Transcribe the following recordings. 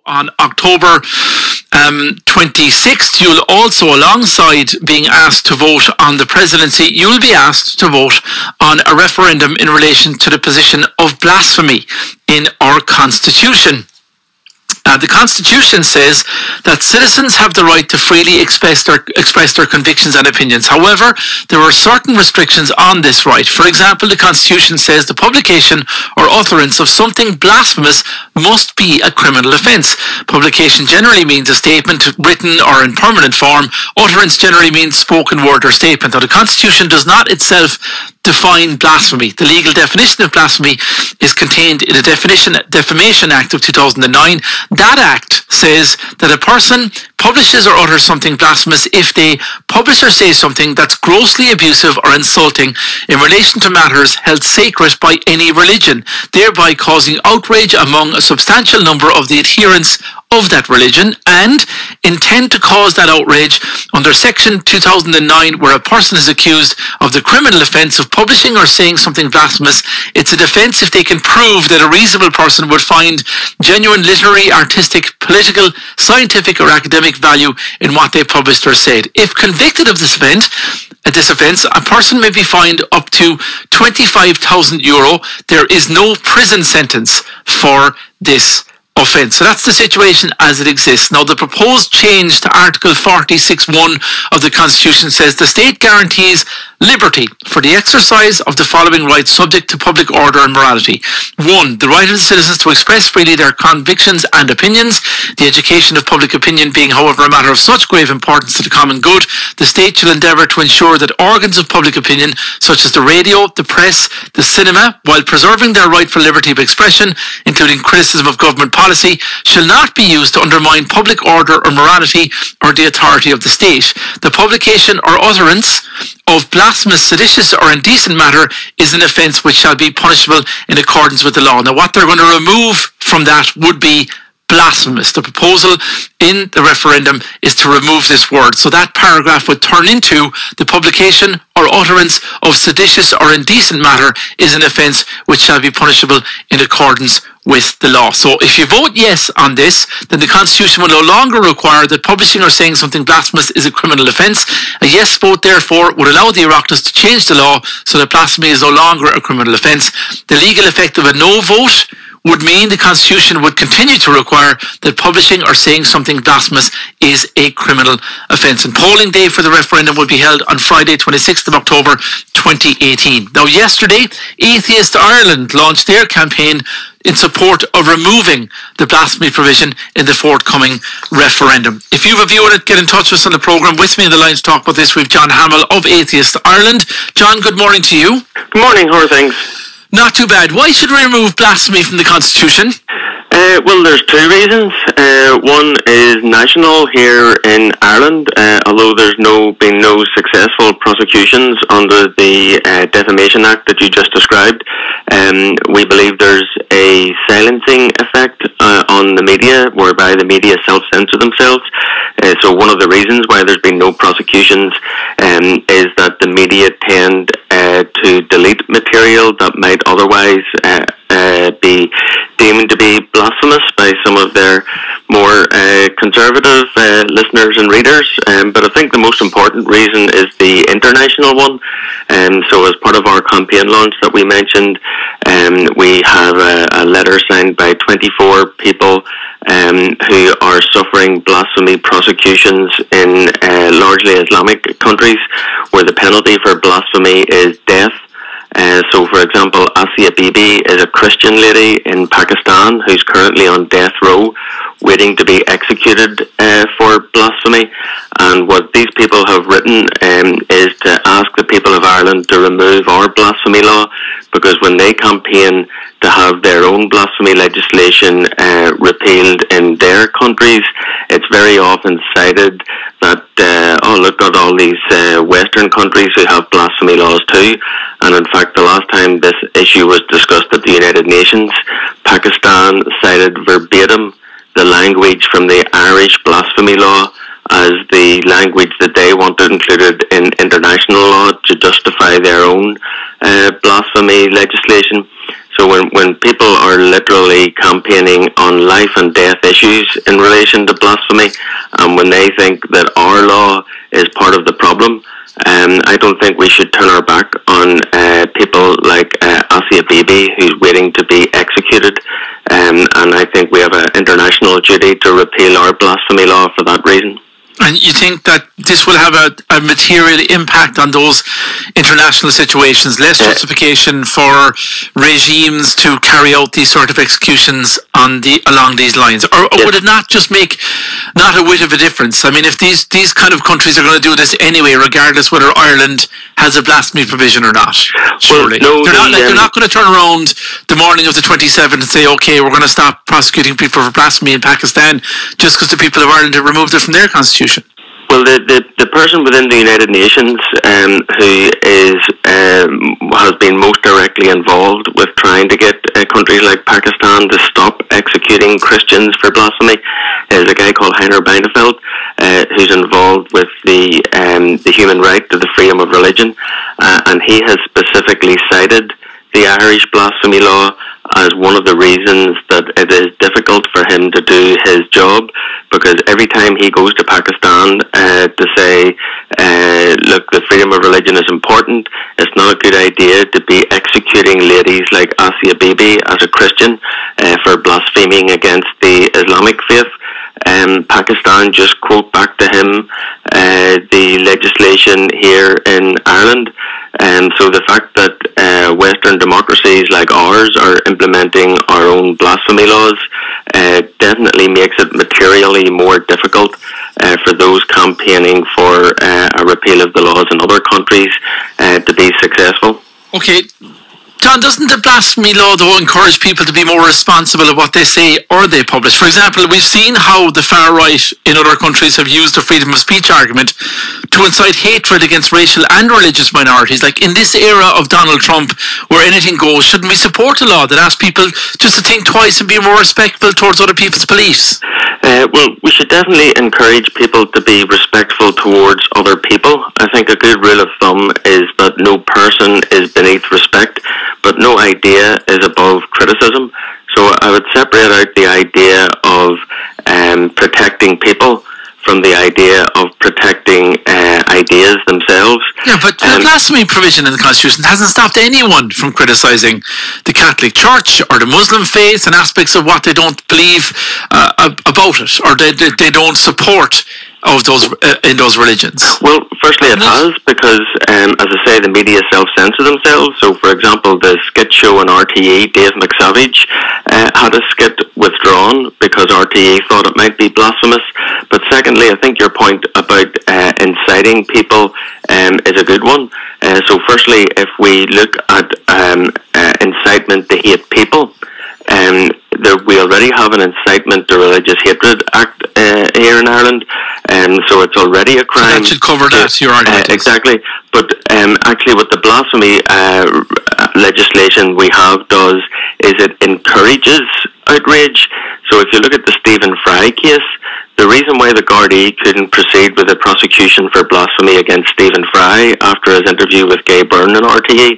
on October 26th, you'll also, alongside being asked to vote on the presidency, you'll be asked to vote on a referendum in relation to the position of blasphemy in our Constitution. The Constitution says that citizens have the right to freely express their convictions and opinions. However, there are certain restrictions on this right. For example, the Constitution says the publication or utterance of something blasphemous must be a criminal offence. Publication generally means a statement written or in permanent form. Utterance generally means spoken word or statement. Now, the Constitution does not itself define blasphemy. The legal definition of blasphemy is contained in the Defamation Act of 2009. That act says that a person publishes or utters something blasphemous if they publish or say something that's grossly abusive or insulting in relation to matters held sacred by any religion, thereby causing outrage among a substantial number of the adherents of that religion, and intend to cause that outrage under Section 2009, where a person is accused of the criminal offence of publishing or saying something blasphemous. It's a defence if they can prove that a reasonable person would find genuine literary, artistic, political, scientific or academic value in what they published or said. If convicted of this offence, a person may be fined up to €25,000. There is no prison sentence for this offence. So that's the situation as it exists. Now, the proposed change to Article 46(1) of the Constitution says the state guarantees liberty for the exercise of the following rights subject to public order and morality. 1. The right of the citizens to express freely their convictions and opinions. The education of public opinion being, however, a matter of such grave importance to the common good, the state shall endeavour to ensure that organs of public opinion, such as the radio, the press, the cinema, while preserving their rightful liberty of expression, including criticism of government policy, shall not be used to undermine public order or morality or the authority of the state. The publication or utterance of blasphemous, seditious or indecent matter is an offence which shall be punishable in accordance with the law. Now, what they're going to remove from that would be blasphemous. The proposal in the referendum is to remove this word. So that paragraph would turn into the publication or utterance of seditious or indecent matter is an offence which shall be punishable in accordance with the law. So if you vote yes on this, then the Constitution will no longer require that publishing or saying something blasphemous is a criminal offence. A yes vote, therefore, would allow the Oireachtas to change the law so that blasphemy is no longer a criminal offence. The legal effect of a no vote would mean the Constitution would continue to require that publishing or saying something blasphemous is a criminal offence. And polling day for the referendum will be held on Friday, 26th of October 2018. Now, yesterday, Atheist Ireland launched their campaign in support of removing the blasphemy provision in the forthcoming referendum. If you have a view on it, get in touch with us on the programme. With me on the line to talk about this, we've John Hamill of Atheist Ireland. John, good morning to you. Good morning, how are things? Not too bad. Why should we remove blasphemy from the Constitution? Well, there's two reasons. One is national here in Ireland, although there's been no successful prosecutions under the Defamation Act that you just described. We believe there's a silencing effect on the media, whereby the media self-censor themselves. So one of the reasons why there's been no prosecutions is that the media tend to delete material that might otherwise be deemed to be blasphemous by some of their more conservative listeners and readers. But I think the most important reason is the international one. So as part of our campaign launch that we mentioned, we have a letter signed by 24 people who are suffering blasphemy prosecutions in largely Islamic countries, where the penalty for blasphemy is death. So, for example, Asia Bibi is a Christian lady in Pakistan who's currently on death row, waiting to be executed for blasphemy. And what these people have written is to ask the people of Ireland to remove our blasphemy law, because when they campaign to have their own blasphemy legislation repealed in their countries, it's very often cited that, look at all these Western countries who have blasphemy laws too. And in fact, the last time this issue was discussed at the United Nations, Pakistan cited verbatim the language from the Irish blasphemy law as the language that they wanted included in international law to justify their own blasphemy legislation. So when people are literally campaigning on life and death issues in relation to blasphemy, and when they think that our law is part of the problem, I don't think we should turn our back on people like Asia Bibi, who's waiting to be executed. And I think we have an international duty to repeal our blasphemy law for that reason. And you think that this will have a material impact on those international situations, less justification for regimes to carry out these sort of executions along these lines? Or would it not just make not a whit of a difference? I mean, if these kind of countries are going to do this anyway, regardless whether Ireland has a blasphemy provision or not, surely. Well, no, they're not going to turn around the morning of the 27th and say, okay, we're going to stop prosecuting people for blasphemy in Pakistan just because the people of Ireland have removed it from their constitution. Well, the person within the United Nations who has been most directly involved with trying to get countries like Pakistan to stop executing Christians for blasphemy is a guy called Heiner Beineveld, who's involved with the human right to the freedom of religion, and he has specifically cited the Irish blasphemy law as one of the reasons that it is difficult for him to do his job, because every time he goes to Pakistan to say, look, the freedom of religion is important, it's not a good idea to be executing ladies like Asia Bibi as a Christian for blaspheming against the Islamic faith, Pakistan just quote back to him the legislation here in Ireland. So the fact that Western democracies like ours are implementing our own blasphemy laws definitely makes it materially more difficult for those campaigning for a repeal of the laws in other countries to be successful. Okay. John, doesn't the blasphemy law, though, encourage people to be more responsible of what they say or they publish? For example, we've seen how the far right in other countries have used the freedom of speech argument to incite hatred against racial and religious minorities. Like in this era of Donald Trump, where anything goes, shouldn't we support a law that asks people just to think twice and be more respectful towards other people's beliefs? Well, we should definitely encourage people to be respectful towards other people. I think a good rule of thumb is that no person is beneath respect, but no idea is above criticism. So I would separate out the idea of protecting people from the idea of protecting ideas themselves. Yeah, but the blasphemy provision in the Constitution hasn't stopped anyone from criticising the Catholic Church or the Muslim faith and aspects of what they don't believe about it, or they don't support of those in those religions. Well, firstly it has, because as I say, the media self-censor themselves. So for example, the skit show on RTE, Dave McSavage had a skit withdrawn because RTE thought it might be blasphemous. But secondly, I think your point about inciting people is a good one. So firstly, if we look at incitement to hate people, we already have an incitement to religious hatred act here in Ireland, so it's already a crime. So that should cover that, your argument. Exactly. But actually what the blasphemy legislation we have does is it encourages outrage. So if you look at the Stephen Fry case, the reason why the Gardaí couldn't proceed with a prosecution for blasphemy against Stephen Fry after his interview with Gay Byrne on RTE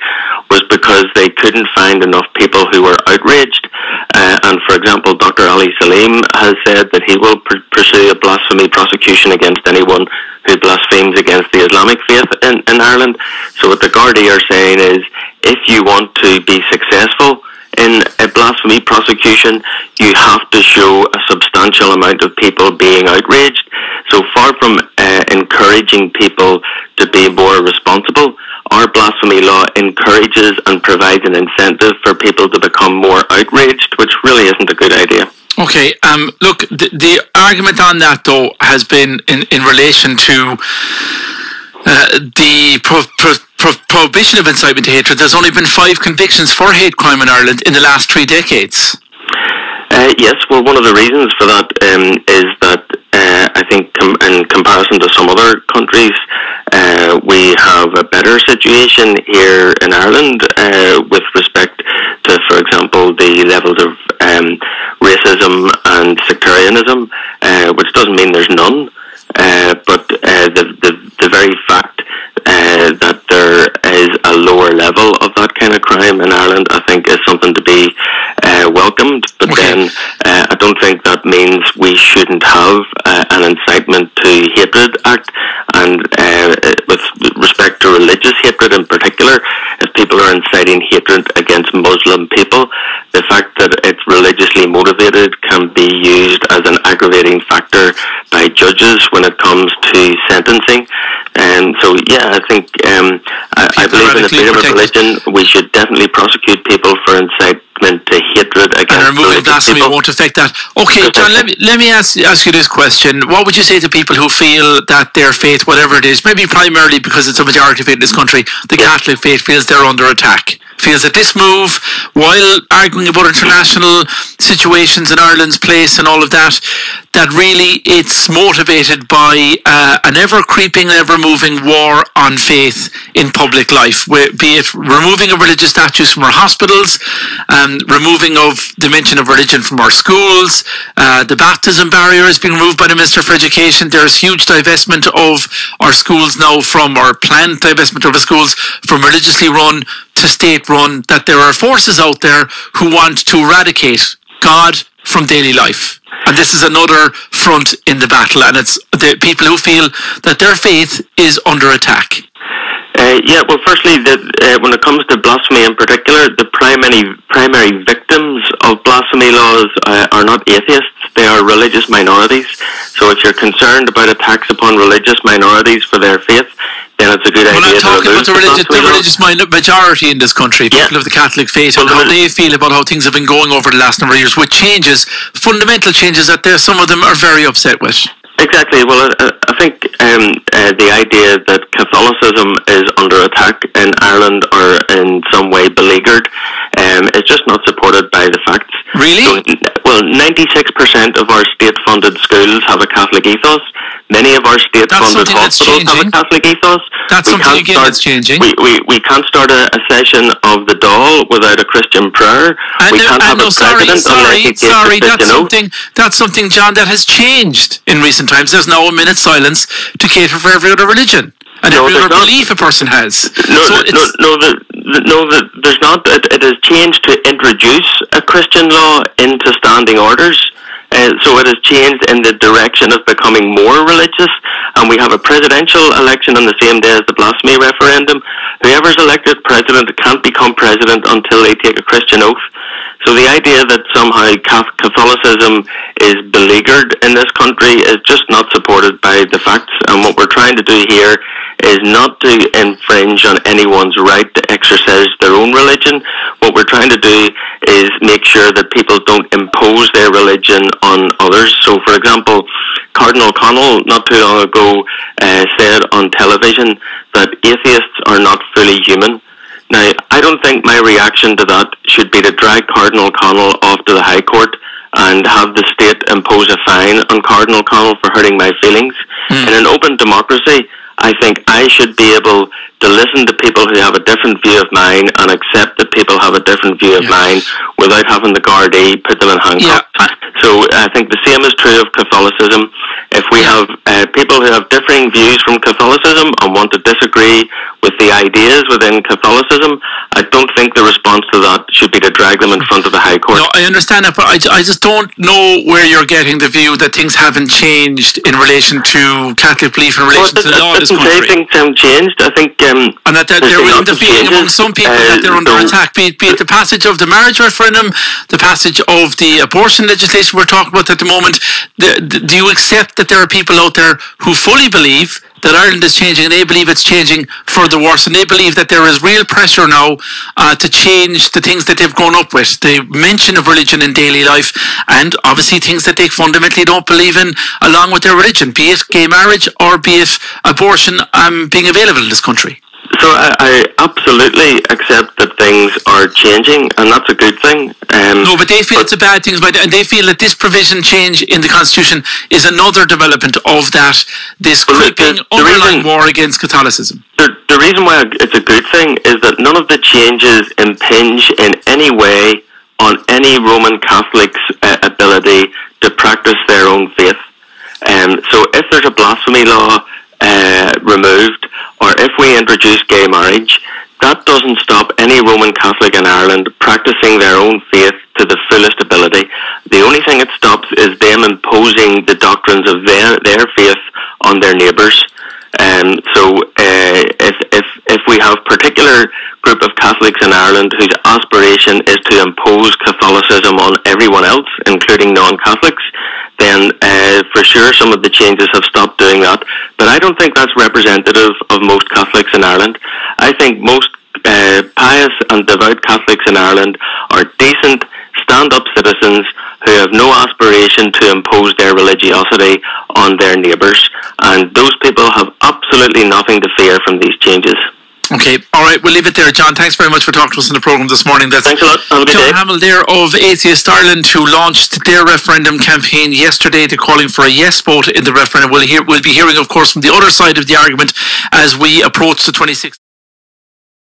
was because they couldn't find enough people who were outraged. And for example, Dr. Ali Salim has said that he will pursue a blasphemy prosecution against anyone who blasphemes against the Islamic faith in Ireland. So what the Gardaí are saying is, if you want to be successful in a blasphemy prosecution, you have to show a substantial amount of people being outraged. So far from encouraging people to be more responsible, our blasphemy law encourages and provides an incentive for people to become more outraged, which really isn't a good idea. Okay, look, the argument on that, though, has been in relation to the prohibition of incitement to hatred. There's only been 5 convictions for hate crime in Ireland in the last 3 decades. Yes, well, one of the reasons for that is that I think in comparison to some other countries, we have a better situation here in Ireland with respect to, for example, the levels of racism and sectarianism, which doesn't mean there's none, but the very fact that there is a lower level of that kind kind of crime in Ireland, I think, is something to be welcomed. But then I don't think that means we shouldn't have an incitement to hatred act. And with respect to religious hatred in particular, if people are inciting hatred against Muslim people, the fact that it's religiously motivated can be used as an aggravating factor by judges when it comes to sentencing. And so, yeah, I think I believe in the freedom of religion. We should definitely prosecute people for incitement to hatred against and removing blasphemy won't affect that. Okay, John, let me ask you this question. What would you say to people who feel that their faith, whatever it is, maybe primarily because it's a majority faith in this country, the Catholic faith, feels they're under attack? Feels that this move, while arguing about international situations in Ireland's place and all of that, that really it's motivated by an ever-creeping, ever-moving war on faith in public life, be it removing of religious statues from our hospitals, removing of the mention of religion from our schools, the baptism barrier is being removed by the Minister for Education. There's huge divestment of our schools now from our planned divestment of the schools from religiously run to state-run, that there are forces out there who want to eradicate God from daily life. And this is another front in the battle, and it's the people who feel that their faith is under attack. Well, firstly, when it comes to blasphemy in particular, the primary victims of blasphemy laws are not atheists, they are religious minorities. So if you're concerned about attacks upon religious minorities for their faith, then it's a good idea. I'm talking about the religious majority in this country, people of the Catholic faith, and how they feel about how things have been going over the last number of years, with changes, fundamental changes that some of them are very upset with. Exactly. Well, I think the idea that Catholicism is under attack in Ireland or in some way beleaguered is just not supported by the facts. Really? So, well, 96% of our state-funded schools have a Catholic ethos. Many of our state-funded hospitals have a Catholic ethos. That's something again that's changing. We can't start a session of the Dáil without a Christian prayer. We can't have a president unless he gives a Christian oath. That's something, John, that has changed in recent times. There's now a minute's silence to cater for every other religion and every other belief a person has. There's not. It has changed to introduce a Christian law into standing orders. So it has changed in the direction of becoming more religious, and we have a presidential election on the same day as the blasphemy referendum. Whoever's elected president can't become president until they take a Christian oath. So the idea that somehow Catholicism is beleaguered in this country is just not supported by the facts, and what we're trying to do here is not to infringe on anyone's right to exercise their own religion. What we're trying to do is make sure that people don't impose their religion on others. So, for example, Cardinal Connell not too long ago said on television that atheists are not fully human. Now, I don't think my reaction to that should be to drag Cardinal Connell off to the High Court and have the state impose a fine on Cardinal Connell for hurting my feelings. In an open democracy, I think I should be able to listen to people who have a different view of mine and accept that people have a different view of mine without having the Gardaí put them in handcuffs. So I think the same is true of Catholicism. If we have people who have differing views from Catholicism and want to disagree with the ideas within Catholicism, I don't think the response to that should be to drag them in front of the High Court. No, I understand that, but I just don't know where you're getting the view that things haven't changed in relation to Catholic belief, in relation to the law in this country. I think things haven't changed. I think and that they're willing to feel among some people that they're under attack, be it the passage of the marriage referendum, the passage of the abortion legislation we're talking about at the moment. Do you accept that there are people out there who fully believe that Ireland is changing, and they believe it's changing for the worse, and they believe that there is real pressure now to change the things that they've grown up with, the mention of religion in daily life, and obviously things that they fundamentally don't believe in along with their religion, be it gay marriage or be it abortion being available in this country? So I absolutely accept that things are changing, and that's a good thing. No, but they feel it's a bad thing, and they feel that this provision change in the Constitution is another development of that, this creeping underlying war against Catholicism. The reason why it's a good thing is that none of the changes impinge in any way on any Roman Catholic's ability to practice their own faith. So if there's a blasphemy law removed, or if we introduce gay marriage, that doesn't stop any Roman Catholic in Ireland practicing their own faith to the fullest ability. The only thing it stops is them imposing the doctrines of their faith on their neighbours. If we have particular group of Catholics in Ireland whose aspiration is to impose Catholicism on everyone else, including non-Catholics, then for sure some of the changes have stopped doing that. But I don't think that's representative of most Catholics in Ireland. I think most pious and devout Catholics in Ireland are decent, stand-up citizens who have no aspiration to impose their religiosity on their neighbours, and those people have absolutely nothing to fear from these changes. Okay, all right, we'll leave it there. John, thanks very much for talking to us on the programme this morning. Thanks a lot. Have a good day. John Hamill there of Atheist Ireland, who launched their referendum campaign yesterday. They're calling for a yes vote in the referendum. We'll be hearing, of course, from the other side of the argument as we approach the 26th.